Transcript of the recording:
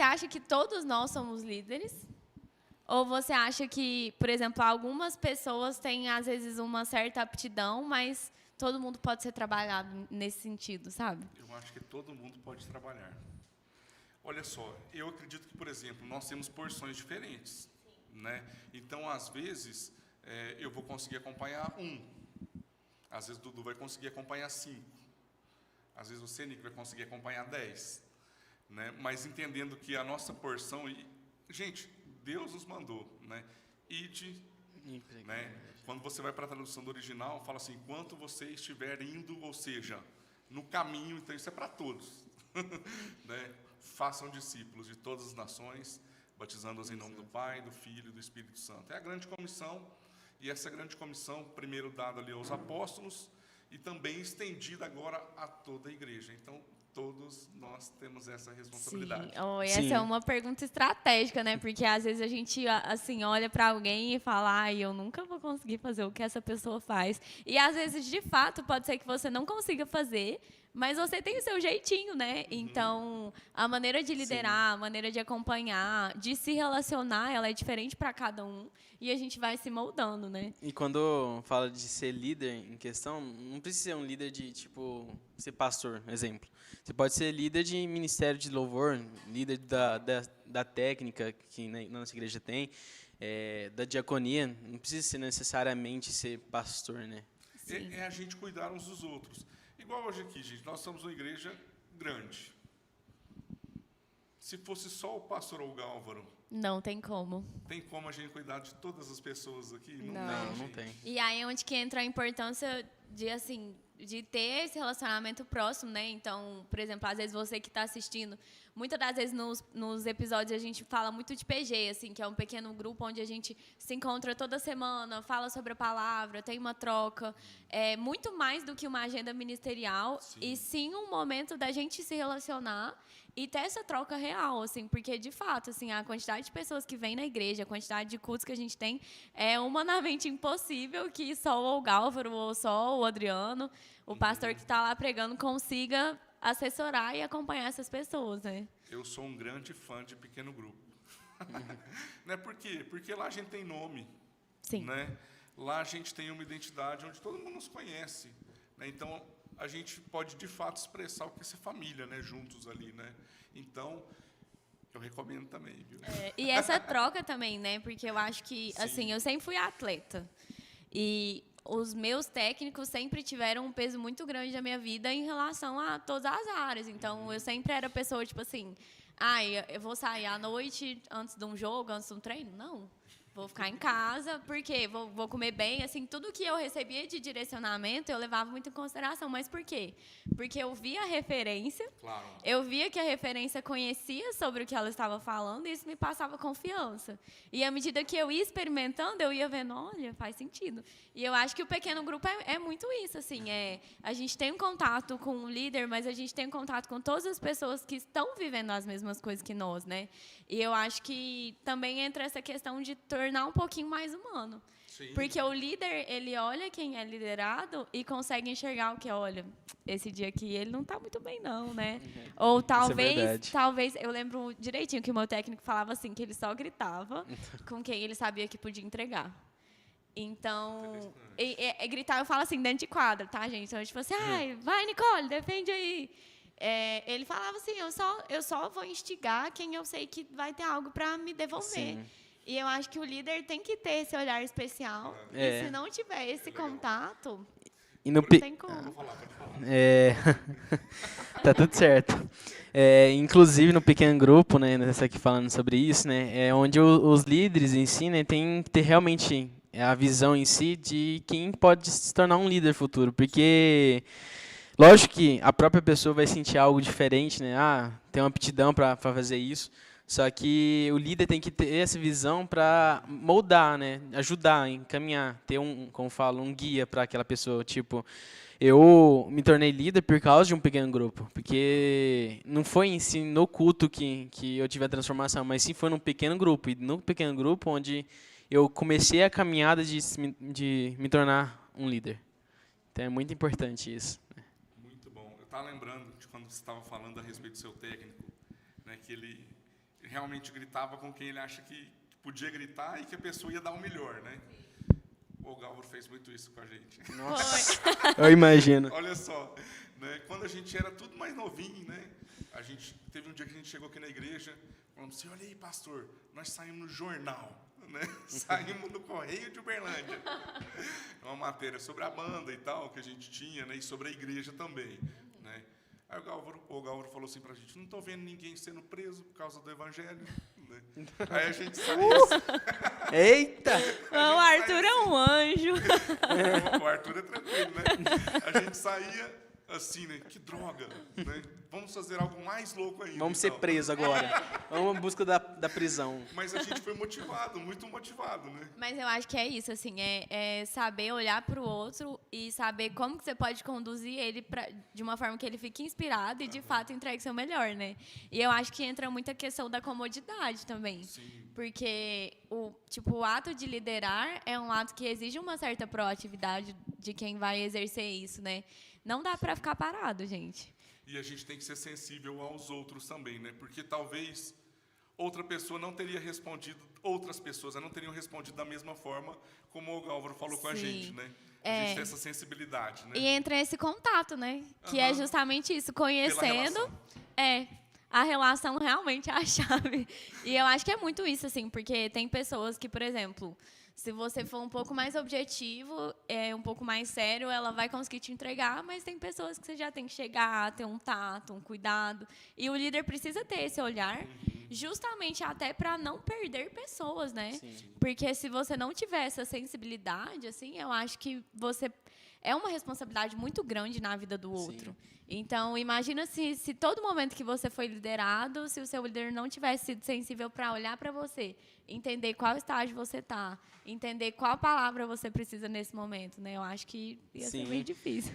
Você acha que todos nós somos líderes? Ou você acha que, por exemplo, algumas pessoas têm, às vezes, uma certa aptidão, mas todo mundo pode ser trabalhado nesse sentido, sabe? Eu acho que todo mundo pode trabalhar. Olha só, eu acredito que, por exemplo, nós temos porções diferentes, né? Então, às vezes, eu vou conseguir acompanhar um. Às vezes, o Dudu vai conseguir acompanhar 5. Às vezes, você, Nick, vai conseguir acompanhar 10. Né? Mas entendendo que a nossa porção... Gente, Deus nos mandou, né? Ide, né? Quando você vai para a tradução do original, fala assim, enquanto você estiver indo, ou seja, no caminho, então isso é para todos. Né? Façam discípulos de todas as nações, batizando-os em nome do Pai, do Filho e do Espírito Santo. É a grande comissão, e essa grande comissão, primeiro dada ali aos apóstolos, e também estendida agora a toda a igreja. Então, todos nós temos essa responsabilidade. Sim. Oh, essa é uma pergunta estratégica, né? Porque às vezes a gente assim olha para alguém e fala, ai, eu nunca vou conseguir fazer o que essa pessoa faz. E às vezes, de fato, pode ser que você não consiga fazer, mas você tem o seu jeitinho, né? Então, a maneira de liderar, a maneira de acompanhar, de se relacionar, ela é diferente para cada um. E a gente vai se moldando, né? E quando fala de ser líder em questão, não precisa ser um líder de, tipo, ser pastor, exemplo. Você pode ser líder de ministério de louvor, líder da técnica que na nossa igreja tem, da diaconia. Não precisa ser necessariamente ser pastor, né? É a gente cuidar uns dos outros. Igual hoje aqui, gente, nós somos uma igreja grande. Se fosse só o pastor Olga Álvaro, não tem como. Tem como a gente cuidar de todas as pessoas aqui? Não tem. E aí é onde que entra a importância de, assim, de ter esse relacionamento próximo, né? Então, por exemplo, às vezes você que está assistindo, muitas das vezes nos episódios a gente fala muito de PG, assim, que é um pequeno grupo onde a gente se encontra toda semana, fala sobre a palavra, tem uma troca. É muito mais do que uma agenda ministerial, e sim um momento da gente se relacionar e ter essa troca real, assim, porque, de fato, assim, a quantidade de pessoas que vem na igreja, a quantidade de cultos que a gente tem, é humanamente impossível que só o Gálvaro ou só o Adriano, o pastor que está lá pregando, consiga assessorar e acompanhar essas pessoas, né? Eu sou um grande fã de pequeno grupo. Né? Por quê? Porque lá a gente tem nome. Sim. Né? Lá a gente tem uma identidade onde todo mundo nos conhece. Né? Então, a gente pode, de fato, expressar o que é ser família, né? Juntos ali, né? Então, eu recomendo também, viu? E essa troca também, né? Porque eu acho que, assim, eu sempre fui atleta. E os meus técnicos sempre tiveram um peso muito grande na minha vida em relação a todas as áreas. Então, eu sempre era pessoa, tipo assim, eu vou sair à noite antes de um jogo, antes de um treino? Não. Vou ficar em casa, porque vou comer bem, assim, tudo que eu recebia de direcionamento, eu levava muito em consideração. Mas por quê? Porque eu via a referência, eu via que a referência conhecia sobre o que ela estava falando, e isso me passava confiança. E à medida que eu ia experimentando, eu ia vendo, olha, faz sentido. E eu acho que o pequeno grupo é muito isso, assim, a gente tem um contato com o líder, mas a gente tem um contato com todas as pessoas que estão vivendo as mesmas coisas que nós, né? E eu acho que também entra essa questão de tornar um pouquinho mais humano. Sim. Porque o líder, ele olha quem é liderado e consegue enxergar o que, olha, esse dia aqui ele não está muito bem não, né? Ou talvez, eu lembro direitinho que o meu técnico falava assim, que ele só gritava com quem ele sabia que podia entregar. Então, gritar eu falo assim, dentro de quadra, tá, gente? Então, tipo assim, vai, Nicole, defende aí. Ele falava assim, eu só vou instigar quem eu sei que vai ter algo para me devolver. Sim. E eu acho que o líder tem que ter esse olhar especial. E se não tiver esse contato, não tem como. Tá tudo certo. Inclusive no pequeno grupo, né, nessa aqui falando sobre isso, né, é onde os líderes em si, né, tem que ter realmente a visão em si de quem pode se tornar um líder futuro, porque lógico que a própria pessoa vai sentir algo diferente, né? Tem uma aptidão para fazer isso. Só que o líder tem que ter essa visão para moldar, né? Ajudar, encaminhar, ter como falo, um guia para aquela pessoa. Tipo, eu me tornei líder por causa de um pequeno grupo, porque não foi em si no culto que eu tive a transformação, mas sim foi num pequeno grupo. E no pequeno grupo onde eu comecei a caminhada de me tornar um líder. Então é muito importante isso. Muito bom. Eu estava lembrando de quando você estava falando a respeito do seu técnico, né, que realmente gritava com quem ele acha que podia gritar e que a pessoa ia dar o melhor, né? O Galvaro fez muito isso com a gente. Nossa, eu imagino. Olha só, né? Quando a gente era tudo mais novinho, né? Teve um dia que a gente chegou aqui na igreja, falando assim, olha aí, pastor, nós saímos no jornal, né? Saímos no Correio de Uberlândia. Uma matéria sobre a banda e tal, que a gente tinha, né? E sobre a igreja também, né? Aí o Galvaro falou assim pra gente, não estou vendo ninguém sendo preso por causa do evangelho. Né? Aí a gente saiu. Eita! O Arthur é um anjo. O Arthur é tranquilo, né? A gente saía assim, né? Que droga, né? Vamos fazer algo mais louco ainda. Vamos ser presos agora. Vamos em busca da prisão. Mas a gente foi motivado, muito motivado, né? Mas eu acho que é isso, assim, é saber olhar para o outro e saber como que você pode conduzir ele de uma forma que ele fique inspirado e, de fato, entregue seu melhor, né? E eu acho que entra muita questão da comodidade também. Sim. Porque o ato de liderar é um ato que exige uma certa proatividade de quem vai exercer isso, né? Não dá para ficar parado, gente. E a gente tem que ser sensível aos outros também, né? Porque talvez outra pessoa não teria respondido, outras pessoas não teriam respondido da mesma forma como o Galvaro falou com a gente, né? A gente tem essa sensibilidade, né? E entra esse contato, né? Que é justamente isso, conhecendo. A relação realmente é a chave. E eu acho que é muito isso, assim, porque tem pessoas que, por exemplo, se você for um pouco mais objetivo, um pouco mais sério, ela vai conseguir te entregar, mas tem pessoas que você já tem que chegar, ter um tato, um cuidado. E o líder precisa ter esse olhar, justamente até para não perder pessoas, né? Sim. Porque se você não tiver essa sensibilidade, assim, eu acho que você é uma responsabilidade muito grande na vida do outro. Sim. Então, imagina se todo momento que você foi liderado, se o seu líder não tivesse sido sensível para olhar para você, entender qual estágio você está, entender qual palavra você precisa nesse momento, né? Eu acho que ia ser bem difícil.